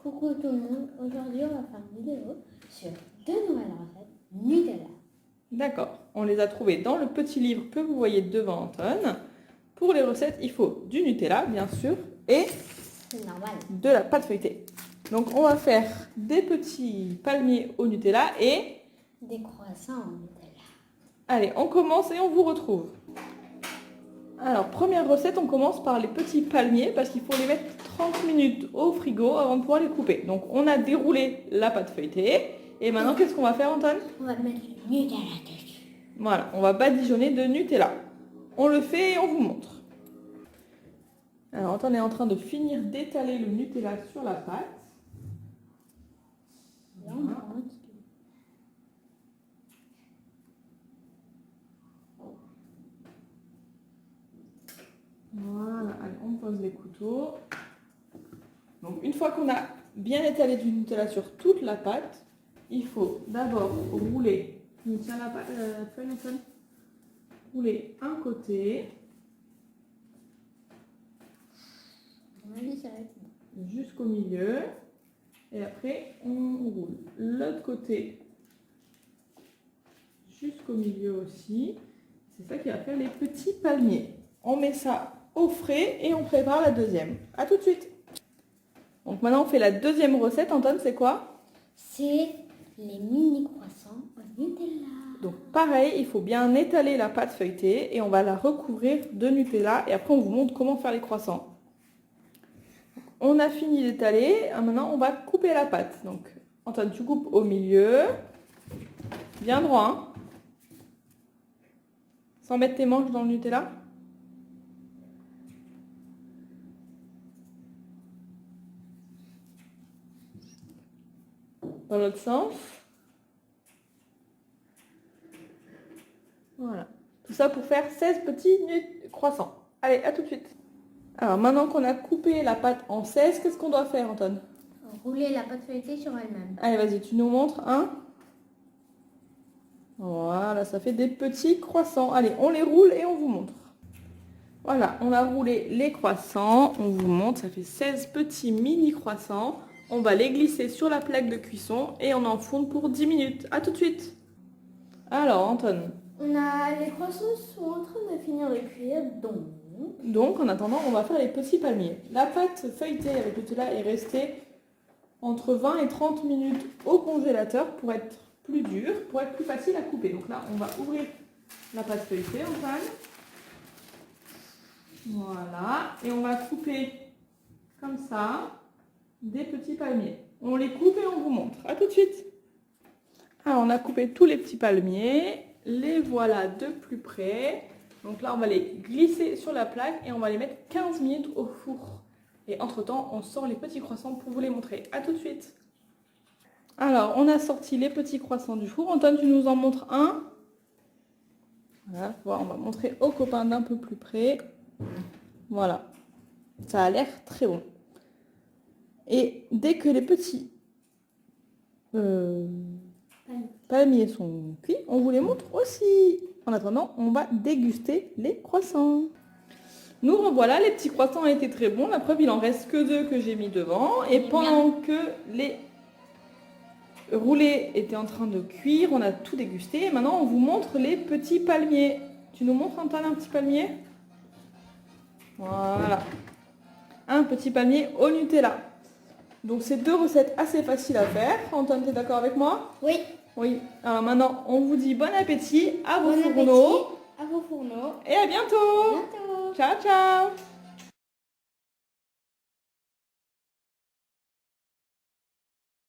Coucou tout le monde, aujourd'hui on va faire une vidéo sur 2 nouvelles recettes Nutella. D'accord, on les a trouvées dans le petit livre que vous voyez devant Anton. Pour les recettes, il faut du Nutella, bien sûr, et C'est normal. de la pâte feuilletée. Donc on va faire des petits palmiers au Nutella et... Des croissants au Nutella. Allez, on commence et on vous retrouve. Alors, première recette, on commence par les petits palmiers parce qu'il faut les mettre 30 minutes au frigo avant de pouvoir les couper. Donc on a déroulé la pâte feuilletée. Et maintenant, qu'est-ce qu'on va faire, Anton? On va mettre le Nutella dessus. Voilà, on va badigeonner de Nutella. On le fait et on vous montre. Alors, Anton est en train de finir d'étaler le Nutella sur la pâte. Voilà. Voilà, allez, on pose les couteaux. Donc, une fois qu'on a bien étalé du Nutella sur toute la pâte, il faut d'abord rouler. Tiens la feuille, Anton. Rouler un côté. Jusqu'au milieu. Et après, on roule l'autre côté jusqu'au milieu aussi. C'est ça qui va faire les petits palmiers. On met ça au frais et on prépare la deuxième. A tout de suite. Donc maintenant, on fait la deuxième recette. Anton, c'est quoi? C'est les mini croissants au Nutella. Donc pareil, il faut bien étaler la pâte feuilletée et on va la recouvrir de Nutella. Et après, on vous montre comment faire les croissants. On a fini d'étaler, maintenant on va couper la pâte. Donc Antoine, tu coupes au milieu, bien droit, hein, sans mettre tes manches dans le Nutella. Dans l'autre sens. Voilà. Tout ça pour faire 16 petits croissants. Allez, à tout de suite. Alors maintenant qu'on a coupé la pâte en 16, qu'est-ce qu'on doit faire, Anton? Rouler la pâte feuilletée sur elle-même. Allez, vas-y, tu nous montres un. Voilà, ça fait des petits croissants. Allez, on les roule et on vous montre. Voilà, on a roulé les croissants. On vous montre, ça fait 16 petits mini croissants. On va les glisser sur la plaque de cuisson et on enfourne pour 10 minutes. A tout de suite. Alors, Anton. Les croissants sont en train de finir de cuire, Donc, en attendant, on va faire les petits palmiers. La pâte feuilletée avec le Nutella est restée entre 20 et 30 minutes au congélateur pour être plus dure, pour être plus facile à couper. Donc là, on va ouvrir la pâte feuilletée, Antoine. Voilà. Et on va couper comme ça des petits palmiers. On les coupe et on vous montre. A tout de suite. Alors, on a coupé tous les petits palmiers. Les voilà de plus près. Donc là, on va les glisser sur la plaque et on va les mettre 15 minutes au four. Et entre-temps, on sort les petits croissants pour vous les montrer. A tout de suite. Alors, on a sorti les petits croissants du four. Antoine, tu nous en montres un. Voilà, on va montrer aux copains d'un peu plus près. Voilà. Ça a l'air très bon. Et dès que les petits palmiers sont cuits, on vous les montre aussi. En attendant, on va déguster les croissants. Nous revoilà, les petits croissants étaient très bons. La preuve, il en reste que 2 que j'ai mis devant. Et pendant que les roulés étaient en train de cuire, on a tout dégusté. Et maintenant, on vous montre les petits palmiers. Tu nous montres, Antoine, un petit palmier? Voilà. Un petit palmier au Nutella. Donc, c'est 2 recettes assez faciles à faire. Antoine, tu es d'accord avec moi? Oui. Oui. Alors maintenant, on vous dit bon appétit à vos Bon fourneaux. appétit à vos fourneaux. Et à bientôt. À bientôt. Ciao, ciao.